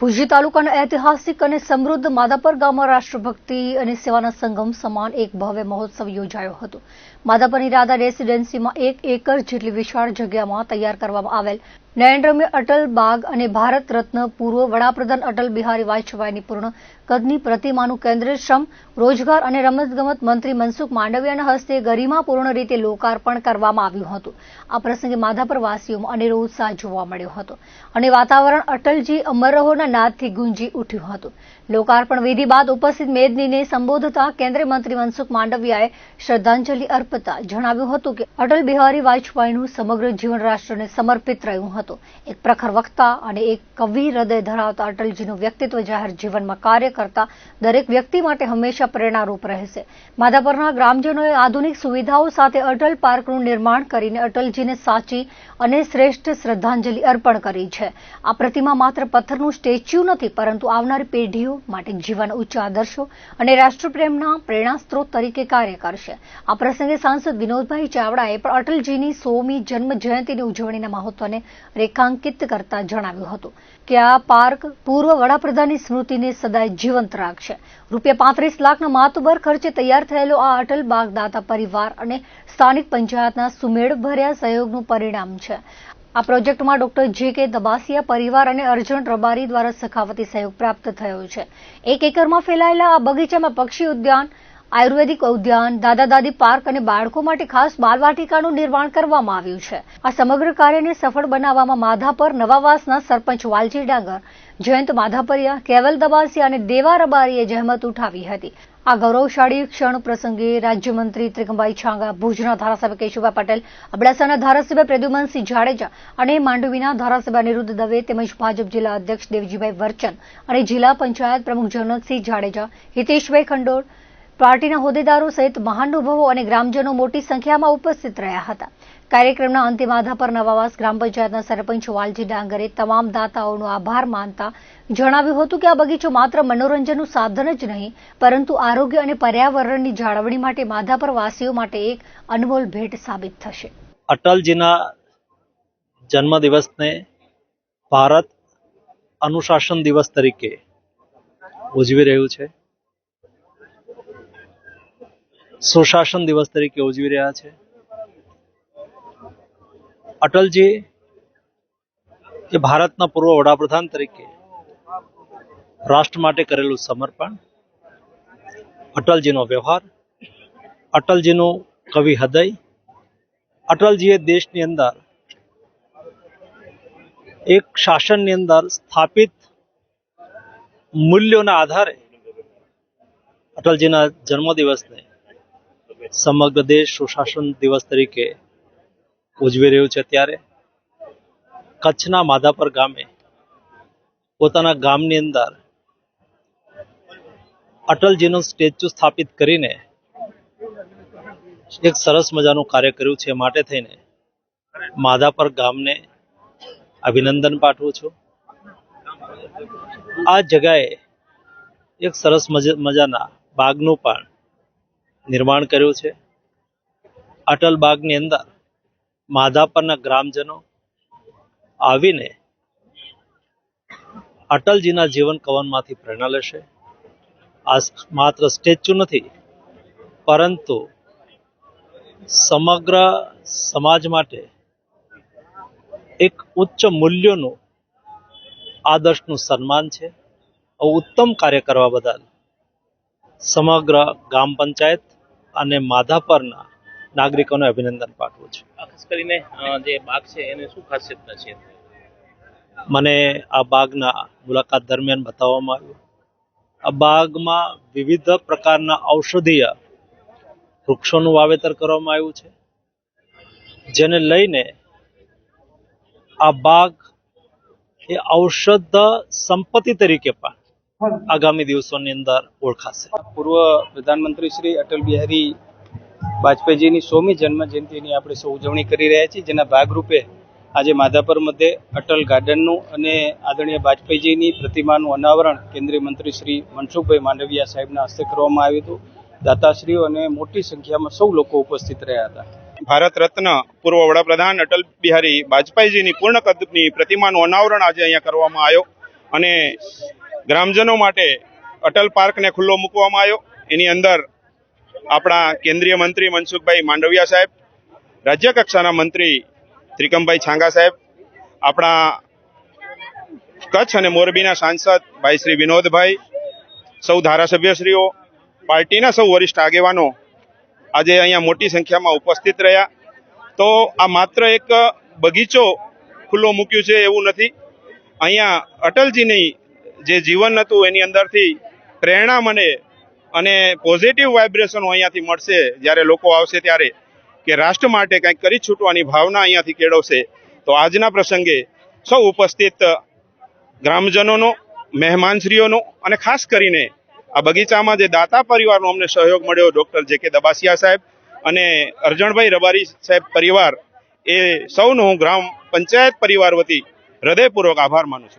ભુજ તાલુકાના ઐતિહાસિક અને સમૃદ્ધ માધાપર ગામમાં રાષ્ટ્રભક્તિ અને સેવાના સંગમ સમાન એક ભવ્ય મહોત્સવ યોજાયો હતો। માધાપરની રાધા રેસીડેન્સીમાં 1 એકર જેટલી વિશાળ જગ્યામાં તૈયાર કરવામાં આવેલ નયનરમ્ય અટલ બાગ અને ભારત રત્ન પૂર્વ વડાપ્રધાન અટલ બિહારી વાજપેયીની પૂર્ણ કદની પ્રતિમાનું કેન્દ્રીય શ્રમ, રોજગાર અને રમતગમત મંત્રી મનસુખ માંડવિયાના હસ્તે ગરિમાપૂર્ણ રીતે લોકાર્પણ કરવામાં આવ્યું હતું। આ પ્રસંગે માધાપરવાસીઓમાં અનેરો ઉત્સાહ જોવા મળ્યો હતો અને વાતાવરણ અટલજી અમર રહોના નાદથી ગુંજી ઉઠ્યું હતું। લોકાર્પણ વિધિ બાદ ઉપસ્થિત મેદનીને સંબોધતા કેન્દ્રીય મંત્રી મનસુખ માંડવિયાએ શ્રદ્ધાંજલિ અર્પતા જણાવ્યું હતું કે અટલ બિહારી વાજપેયીનું સમગ્ર જીવન રાષ્ટ્રને સમર્પિત રહ્યું હતું। એક પ્રખર વક્તા અને એક કવિ હૃદય ધરાવતા અટલજીનું વ્યક્તિત્વ જાહેર જીવનમાં કાર્ય કરતા દરેક વ્યક્તિ માટે હંમેશા પ્રેરણારૂપ રહેશે। માધાપરના ગ્રામજનોએ આધુનિક સુવિધાઓ સાથે અટલ પાર્કનું નિર્માણ કરીને અટલજીને સાચી અને શ્રેષ્ઠ શ્રદ્ધાંજલિ અર્પણ કરી છે। આ પ્રતિમા માત્ર પથ્થરનું સ્ટેચ્યુ નથી, પરંતુ આવનારી પેઢીઓ માટે જીવન ઉચ્ચ આદર્શો અને રાષ્ટ્રપ્રેમના પ્રેરણાસ્ત્રોત તરીકે કાર્ય કરશે। આ પ્રસંગે સાંસદ વિનોદભાઈ ચાવડાએ પણ અટલજીની 100મી જન્મ જયંતિની ઉજવણીના મહત્વને રેખાંકિત કરતા જણાવ્યું હતું કે આ પાર્ક પૂર્વ વડાપ્રધાનની સ્મૃતિને સદાય જીવંત રાખશે। ₹35 લાખના માતબર ખર્ચે તૈયાર થયેલો આ અટલ બાગ દાતા પરિવાર અને સ્થાનિક પંચાયતના સુમેળભર્યા સહયોગનું પરિણામ છે। આ પ્રોજેક્ટમાં ડોક્ટર જે.કે. દબાસિયા પરિવાર અને અર્જુન રબારી દ્વારા સખાવતી સહયોગ પ્રાપ્ત થયો છે। 1 એકરમાં ફેલાયેલા આ બગીચામાં પક્ષી ઉદ્યાન, આયુર્વેદિક ઉદ્યાન, દાદા દાદી પાર્ક અને બાળકો માટે ખાસ બાલવાટિકાનું નિર્માણ કરવામાં આવ્યું છે। આ સમગ્ર કાર્યને સફળ બનાવવામાં માધાપર નવાવાસના સરપંચ વાલજી ડાંગર, જયંત માધાપરિયા, કેવલ દબાસિયા અને દેવા રબારીએ જહેમત ઉઠાવી હતી। આ ગૌરવશાળી ક્ષણ પ્રસંગે રાજ્યમંત્રી ત્રિકમભાઈ છાંગા, ભુજના ધારાસભ્ય કેશુભાઈ પટેલ, અબડાસાના ધારાસભ્ય પ્રદ્યુમનસિંહ જાડેજા અને માંડવીના ધારાસભ્ય અનિરુદ્ધ દવે તેમજ ભાજપ જિલ્લા અધ્યક્ષ દેવજીભાઈ વરચન અને જિલ્લા પંચાયત પ્રમુખ જનકસિંહ જાડેજા, હિતેશભાઈ ખંડોળ, પાર્ટીના હોદ્દેદારો સહિત મહાનુભાવો અને ગ્રામજનો મોટી સંખ્યામાં ઉપસ્થિત રહ્યા હતા। કાર્યક્રમના અંતે માધાપર નવાવાસ ગ્રામ પંચાયતના સરપંચ વાલજી ડાંગરે તમામ દાતાઓનો આભાર માનતા જણાવ્યું હતું કે આ બગીચો માત્ર મનોરંજનનું સાધન જ નહીં, પરંતુ આરોગ્ય અને પર્યાવરણની જાળવણી માટે માધાપર વાસીઓ માટે એક અનમોલ ભેટ સાબિત થશે। અટલજીના જન્મદિવસને ભારત અનુશાસન દિવસ તરીકે ઉજવી રહ્યું છે, સુશાસન દિવસ તરીકે ઉજવી રહ્યા છે। અટલજી એ ભારતના પૂર્વ વડાપ્રધાન તરીકે રાષ્ટ્ર માટે કરેલું સમર્પણ, અટલજીનો વ્યવહાર, અટલજીનું કવિ હૃદય, અટલજીએ દેશની અંદર એક શાસનની અંદર સ્થાપિત મૂલ્યોના આધારે અટલજીના જન્મદિવસને સમગ્ર દેશ સુશાસન દિવસ તરીકે ઉજવી રહ્યું છે। ત્યારે કચ્છના માધાપર ગામે પોતાના ગામની અંદર અટલજીનું સ્ટેચ્યુ સ્થાપિત કરીને એક સરસ મજાનું કાર્ય કર્યું છે। માટે થઈને માધાપર ગામને અભિનંદન પાઠવું છું। આ જગ્યાએ એક સરસ મજાના બાગનું પણ નિર્માણ કર્યું છે। અટલ બાગની અંદર માધાપરના ગ્રામજનો આવીને અટલજીના જીવન કવનમાંથી પ્રેરણા લેશે। આ માત્ર સ્ટેચ્યુ નથી, પરંતુ સમગ્ર સમાજ માટે એક ઉચ્ચ મૂલ્યોનું આદર્શનું સન્માન છે। ઉત્તમ કાર્ય કરવા બદલ સમગ્ર ગ્રામ પંચાયત અને માધાપરના નાગરિકોને અભિનંદન પાઠવું છું। ખાસ કરીને જે બાગ છે એને શું ખાસિયતતા છે? મને આ બાગના મુલાકાત દરમિયાન બતાવવામાં આવ્યું, આ બાગમાં વિવિધ પ્રકારના ઔષધીય વૃક્ષોનું વાવેતર કરવામાં આવ્યું છે, જેને લઈને આ બાગ એ ઔષધ સંપત્તિ તરીકે પણ આગામી દિવસોની અંદર ઓળખાશે। પૂર્વ પ્રધાનમંત્રી શ્રી અટલ બિહારી વાજપેયીજીની 100મી જન્મ જયંતિની આપણે સૌ ઉજવણી કરી રહ્યા છીએ, જેના ભાગરૂપે આજે માધાપર મધ્યે અટલ ગાર્ડનનું અને આદરણીય વાજપેયીજીની પ્રતિમાનું અનાવરણ કેન્દ્રીય મંત્રી શ્રી મનસુખભાઈ માંડવિયા સાહેબના હસ્તે કરવામાં આવ્યું હતું। દાતાશ્રીઓ અને મોટી સંખ્યામાં સૌ લોકો ઉપસ્થિત રહ્યા હતા। ભારત રત્ન પૂર્વ વડાપ્રધાન અટલ બિહારી વાજપેયીજીની પૂર્ણ કદની પ્રતિમાનું અનાવરણ આજે અહીંયા કરવામાં આવ્યો। અને ગ્રામજનો માટે અટલ પાર્કને ખુલ્લો મૂકવામાં આવ્યો. એની અંદર આપણા કેન્દ્રીય મંત્રી મનસુખભાઈ માંડવિયા સાહેબ, રાજ્ય કક્ષાના મંત્રી ત્રિકમભાઈ છાંગા સાહેબ, આપણા કચ્છ અને મોરબીના સાંસદ ભાઈ શ્રી વિનોદભાઈ, સૌ ધારાસભ્યશ્રીઓ, પાર્ટીના સૌ વરિષ્ઠ આગેવાનો આજે અહીંયા મોટી સંખ્યામાં ઉપસ્થિત રહ્યા. તો આ માત્ર એક બગીચો ખુલ્લો મૂક્યું છે એવું નથી. અહીંયા અટલજીની જે જીવન હતું એની અંદરથી પ્રેરણા મળે અને પોઝિટિવ વાઇબ્રેશનો અહીંયાથી મળશે જ્યારે લોકો આવશે ત્યારે, કે રાષ્ટ્ર માટે કંઈક કરી છૂટવાની ભાવના અહીંયાથી કેળવશે. તો આજના પ્રસંગે સૌ ઉપસ્થિત ગ્રામજનોનો, મહેમાનશ્રીઓનો અને ખાસ કરીને આ બગીચામાં જે દાતા પરિવારનો અમને સહયોગ મળ્યો, ડૉક્ટર જે કે દબાસિયા સાહેબ અને અરજણભાઈ રબારી સાહેબ પરિવાર, એ સૌનો હું ગ્રામ પંચાયત પરિવાર વતી હૃદયપૂર્વક આભાર માનું છું.